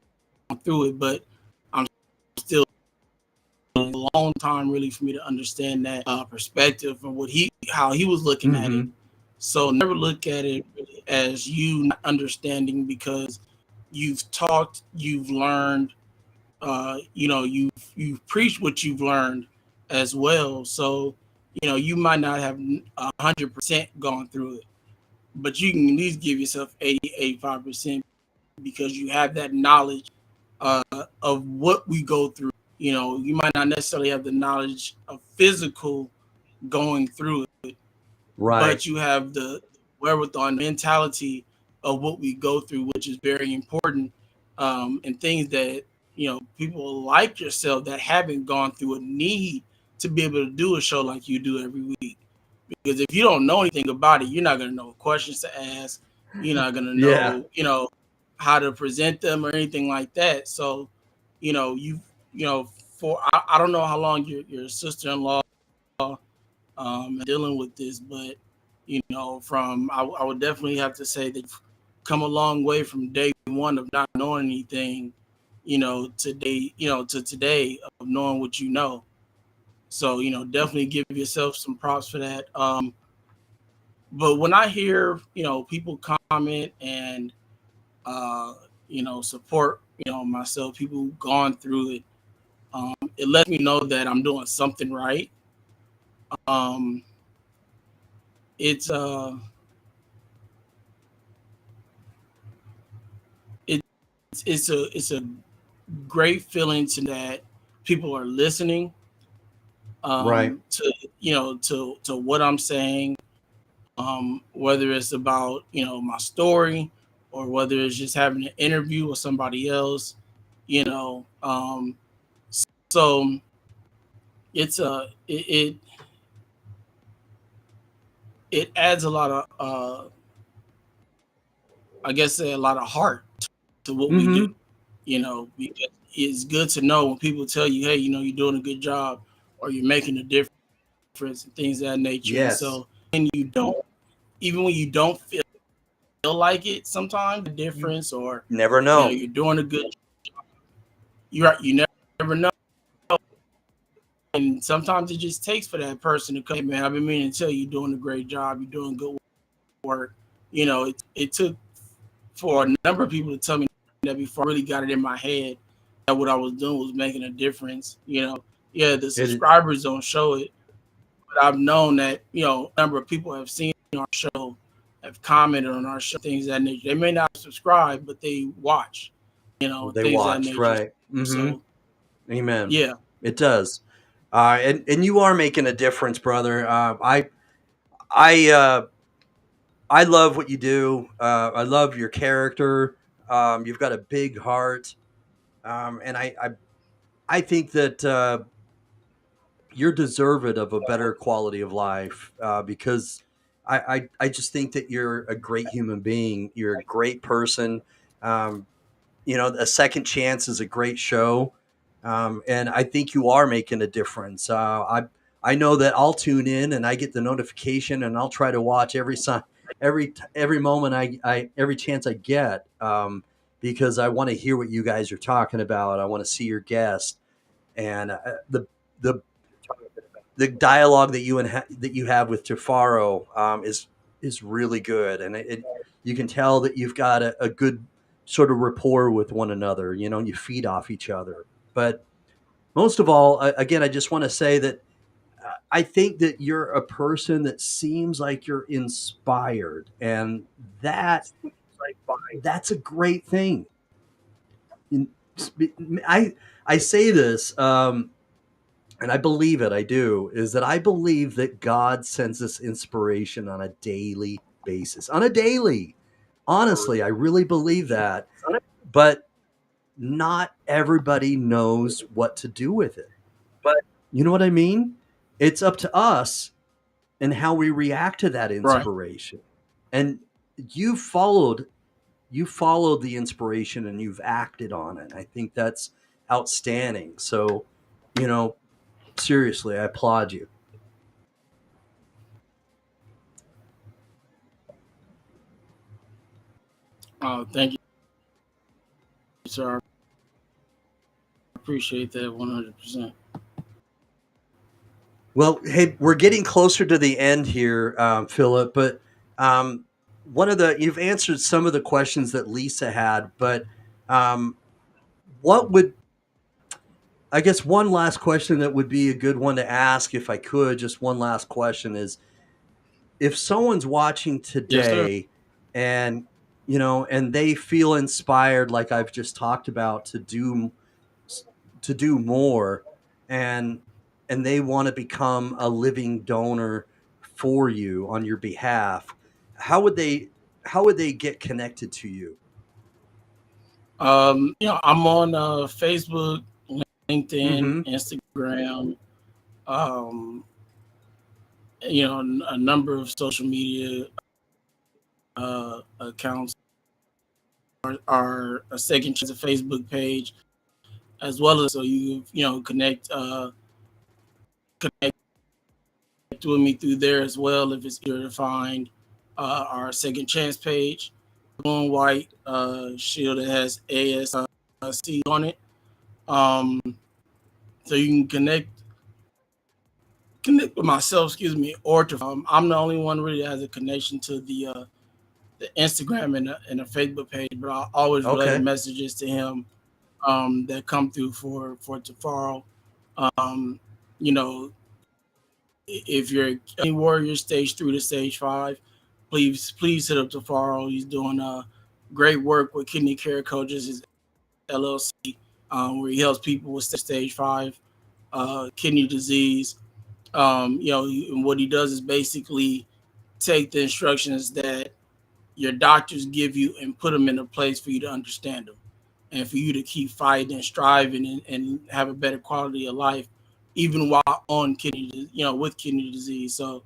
through it, but I'm still a long time really for me to understand that perspective and how he was looking at it. Hmm. So never look at it really as you not understanding, because you've talked, you've learned, you've preached what you've learned as well. So you might not have 100% gone through it, but you can at least give yourself 80, 85%, because you have that knowledge uh, of what we go through. You might not necessarily have the knowledge of physical going through it, Right. but you have the wherewithal and mentality of what we go through, which is very important. And things that people like yourself that haven't gone through it need to be able to do a show like you do every week. Because if you don't know anything about it, you're not going to know what questions to ask. You're not going to Yeah. know, how to present them or anything like that. So, you, for I don't know how long your sister-in-law dealing with this, but from I would definitely have to say that you've come a long way from day one of not knowing anything, today, to today of knowing what you know. So definitely give yourself some props for that. But when I hear people comment and support myself, people who've gone through it, it lets me know that I'm doing something right. Um, it's it's it's a great feeling to that people are listening Right. to to what I'm saying, whether it's about my story, or whether it's just having an interview with somebody else, you know. So it adds a lot of I guess a lot of heart to what we do, Hmm. because it's good to know when people tell you, hey, you're doing a good job, or you're making a difference, and things of that nature. And Yes. so, and you don't, even when you don't feel like it, sometimes the You difference, or never know. you're doing a good, you never know. And sometimes it just takes for that person to come, hey, man, I've been meaning to tell you, you're doing a great job, you're doing good work. It took for a number of people to tell me that before I really got it in my head that what I was doing was making a difference. Yeah, the It. subscribers don't show it, but I've known that a number of people have seen our show, have commented on our show, things of that nature. They may not subscribe, but they watch, They things of that watch, nature. right? Hmm. So Amen. yeah, It does. And you are making a difference, brother. I I love what you do. I love your character. You've got a big heart, and I think that you're deserved of a better quality of life because I just think that you're a great human being. You're a great person. Um, you know, A Second Chance is a great show, and I think you are making a difference. I know that I'll tune in and I get the notification and I'll try to watch every moment I every chance I get, because I want to hear what you guys are talking about. I want to see your guest and the the dialogue that that you have with Tafaro is really good, and you can tell that you've got a good sort of rapport with one another. You know, you feed off each other. But most of all, again, I just want to say that I think that you're a person that seems like you're inspired, and that's a great thing. In- I I say this, and I believe it. I do. Is that I believe that God sends us inspiration on a daily basis. On a daily, honestly, I really believe that. But not everybody knows what to do with it. You know what I mean? It's up to us and how we react to that Right. inspiration. And you followed you followed the inspiration and you've acted on it. I think that's outstanding. So, you know, seriously, I applaud you. Thank you, sir. I appreciate that 100%. Well, hey, we're getting closer to the end here, Philip. But um, one of the you've answered some of the questions that Lisa had. But um, what would I guess one last question that would be a good one to ask, if I could, just one last question is, if someone's watching Yes, sir. today and and they feel inspired like I've just talked about to do more, and they want to become a living donor for you on your behalf, how would they get connected to you? I'm on Facebook, LinkedIn, Mm-hmm. Instagram, um, a number of social media accounts are a second chance, a Facebook page, as well as so connect with me through there as well if it's easier to find our second chance page. One white shield that has ASC on it. Um, so you can connect with myself, excuse me, or to I'm the only one really that has a connection to the Instagram and the Facebook page, but I always relay Okay. messages to him that come through for Tafaro. Um, you know, if you're any warrior stage 3 to stage 5, please hit up Tafaro. He's doing great work with Kidney Care Coaches, his LLC, where he helps people with stage 5 kidney disease. And what he does is basically take the instructions that your doctors give you and put them in a place for you to understand them and for you to keep fighting and striving and have a better quality of life, even while on with kidney disease. So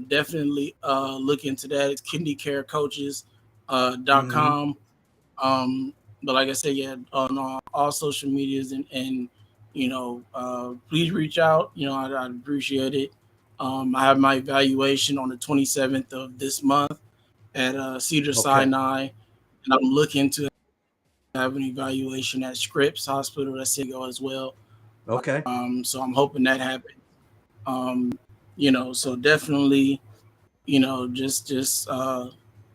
definitely look into that. It's Mm-hmm. kidneycarecoaches.com. But like I said, yeah, on all social medias and please reach out. I'd appreciate it. I have my evaluation on the 27th of this month at Cedar Okay. Sinai, and I'm looking to have an evaluation at Scripps Hospital at San Diego as well. Okay. So I'm hoping that happens. So definitely, just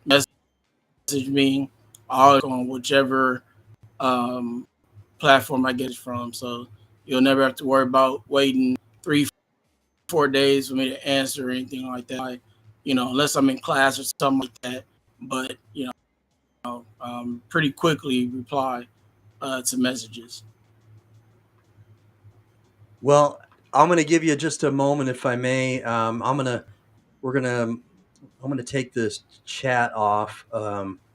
message me on whichever um, platform I get it from. So you'll never have to worry about waiting 3-4 days for me to answer or anything like that. Unless I'm in class or something like that. But pretty quickly reply to messages. Well, I'm going to give you just a moment, if I may. We're gonna I'm gonna take this chat off,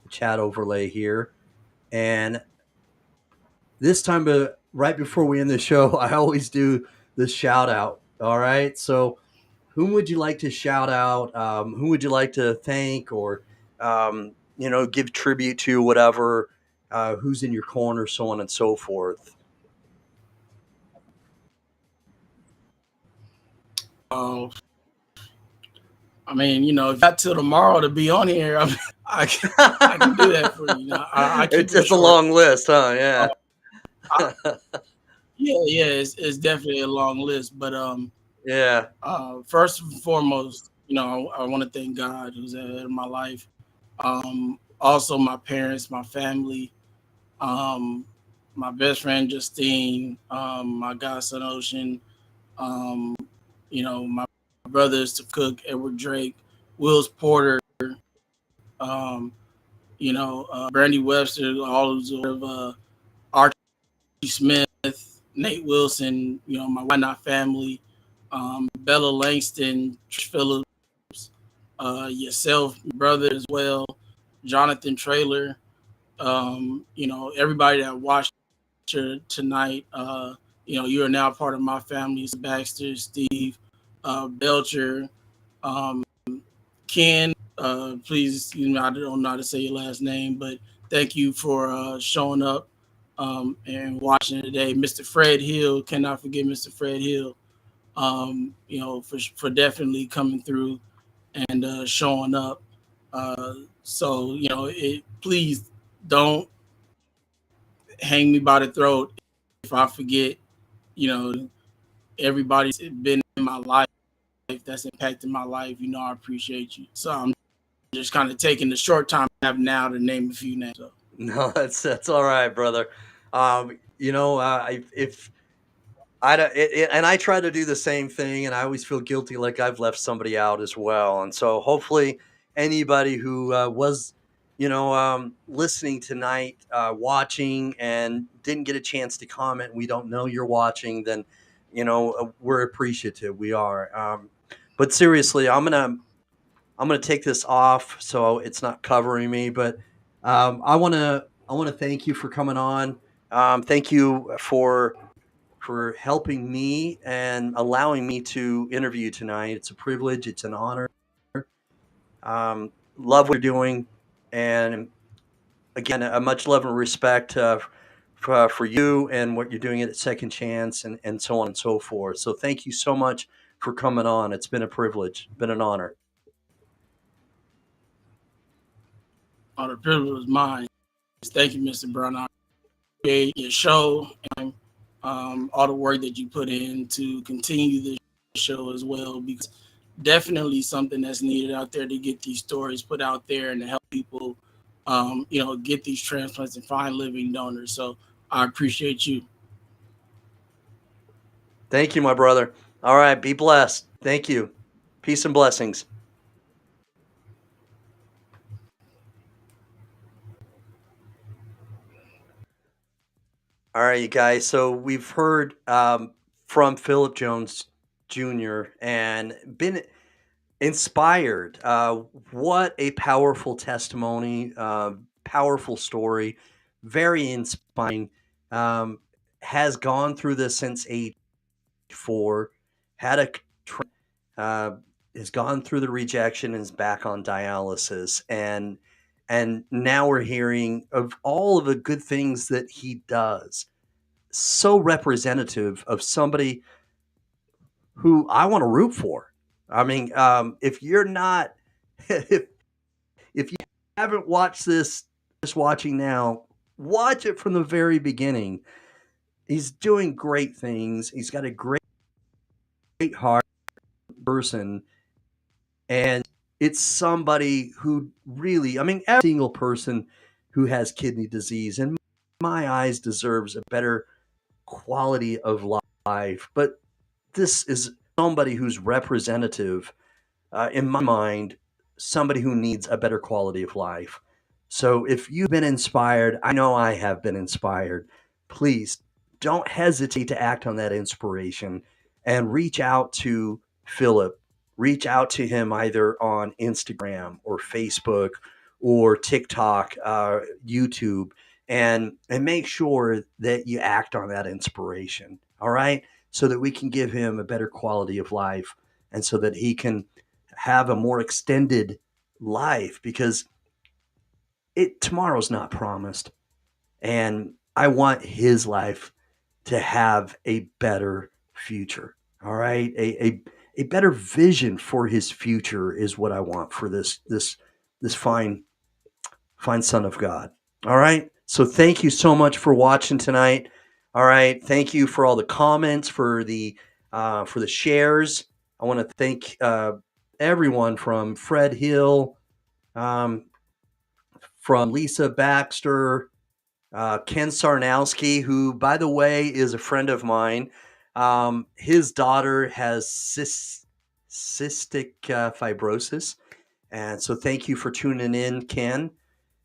chat overlay here, and this time, right before we end the show, I always do the shout out. All right, so whom would you like to shout out? Who would you like to thank, or give tribute to, whatever? Who's in your corner, so on and so forth. Uh, I mean, if you got till tomorrow to be on here, I can do that for you. I keep it It's a short. long list, huh? Uh, Yeah. I, yeah, it's definitely a long list. But Yeah. first and foremost, I want to thank God who's ahead of my life. Also, my parents, my family, um, my best friend Justine, my godson Ocean, um, My brothers to Cook, Edward Drake, Wills Porter, um, Brandy Webster, all of Archie Smith, Nate Wilson, my YNOTT family, Bella Langston, Trish Phillips, yourself, brother as well, Jonathan Traylor, everybody that watched tonight. You are now part of my family. Baxter, Steve, Belcher, um, Ken. Please, I don't know how to say your last name, but thank you for showing up and watching today. Mr. Fred Hill, cannot forget Mr. Fred Hill. For definitely coming through and showing up. Please don't hang me by the throat if I forget. Everybody's been in my life that's impacted my life. I appreciate you. So I'm just kind of taking the short time I have now to name a few names. So. No, that's all right, brother. If I don't, and I try to do the same thing, and I always feel guilty like I've left somebody out as well. And so, hopefully, anybody who was, listening tonight, watching, and didn't get a chance to comment, we don't know you're watching, then, we're appreciative. We are. But seriously, I'm gonna take this off so it's not covering me. But I want to thank you for coming on. Thank you for helping me and allowing me to interview tonight. It's a privilege. It's an honor. Love what you're doing, and again, a much love and respect for you and what you're doing at Second Chance, and so on and so forth. So thank you so much for coming on. It's been a privilege, been an honor. The privilege was mine. Thank you, Mr. Brown. I appreciate your show and all the work that you put in to continue the show as well, because definitely something that's needed out there to get these stories put out there and to help people, get these transplants and find living donors. So I appreciate you. Thank you, my brother. All right, be blessed. Thank you. Peace and blessings. All right, you guys. So we've heard from Philip Jones Jr. and been inspired. What a powerful testimony, powerful story, very inspiring. Um, has gone through this since age 4, had a uh, has gone through the rejection and is back on dialysis, and now we're hearing of all of the good things that he does. So representative of somebody who I want to root for. I mean, if you're not, if you haven't watched this, just watching now, watch it from the very beginning. He's doing great things. He's got a great heart, person, and it's somebody who really, I mean, every single person who has kidney disease, in my eyes, deserves a better quality of life. But this is somebody who's representative, in my mind, somebody who needs a better quality of life. So if you've been inspired, I know I have been inspired. Please don't hesitate to act on that inspiration and reach out to Philip. Reach out to him either on Instagram or Facebook or TikTok, YouTube, and make sure that you act on that inspiration. All right, so that we can give him a better quality of life, and so that he can have a more extended life, because tomorrow's not promised, and I want his life to have a better future. All right, a better vision for his future is what I want for this fine son of God. All right, so thank you so much for watching tonight. All right, thank you for all the comments, for the shares. I want to thank everyone from Fred Hill, um, from Lisa Baxter, Ken Sarnowski, who, by the way, is a friend of mine. His daughter has cystic fibrosis. And so thank you for tuning in, Ken.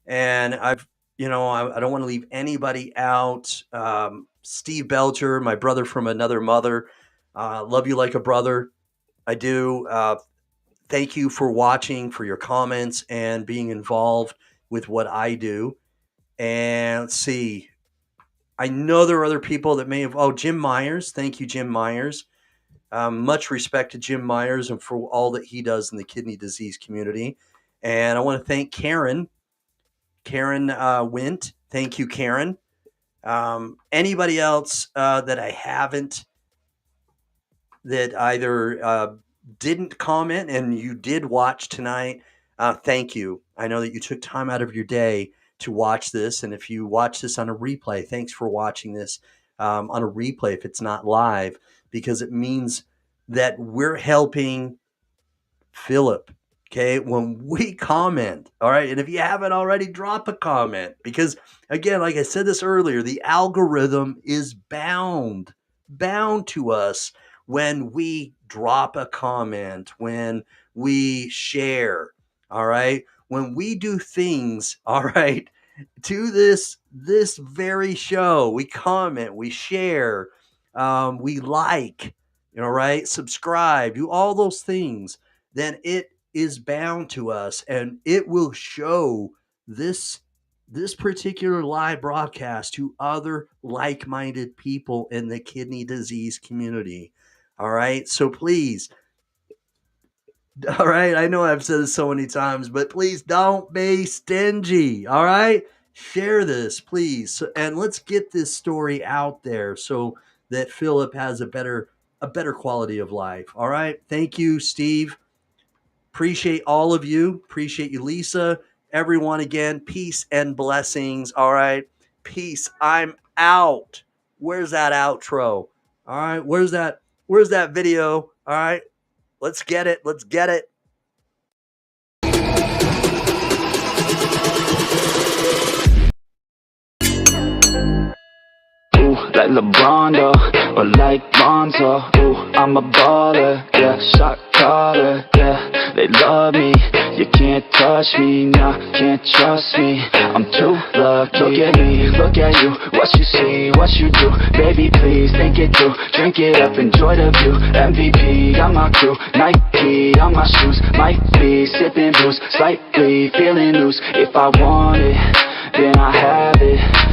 And I don't want to leave anybody out. Steve Belcher, my brother from another mother. Love you like a brother. I do. Thank you for watching, for your comments, and being involved with what I do. And let's see. I know there are other people that may have. Oh, Jim Myers. Thank you, Jim Myers. Much respect to Jim Myers and for all that he does in the kidney disease community. And I want to thank Karen. Karen Wint. Thank you, Karen. Anybody else that I haven't, that either didn't comment and you did watch tonight, thank you. I know that you took time out of your day to watch this. And if you watch this on a replay, thanks for watching this on a replay if it's not live, because it means that we're helping Philip. Okay, when we comment, all right, and if you haven't already, drop a comment, because again, like I said this earlier, the algorithm is bound to us when we drop a comment, when we share, all right, when we do things, all right, to this very show. We comment, we share, we like, right, subscribe, do all those things, then it is bound to us, and it will show this particular live broadcast to other like-minded people in the kidney disease community. All right, so please, all right, I know I've said this so many times, but please don't be stingy. All right, share this, please, and let's get this story out there so that Philip has a better quality of life. All right, thank you, Steve. Appreciate all of you. Appreciate you, Lisa. Everyone, again, peace and blessings. All right. Peace. I'm out. Where's that outro? All right. Where's that video? All right. Let's get it. Let's get it. Ooh, like LeBron though, or like Lonzo. Ooh, I'm a baller, yeah, shot caller, yeah. They love me, you can't touch me, nah, can't trust me. I'm too lucky. Look at me, look at you, what you see, what you do. Baby, please think it through, drink it up, enjoy the view. MVP on my crew, Nike on my shoes. Might be sipping booze, slightly feeling loose. If I want it, then I have it.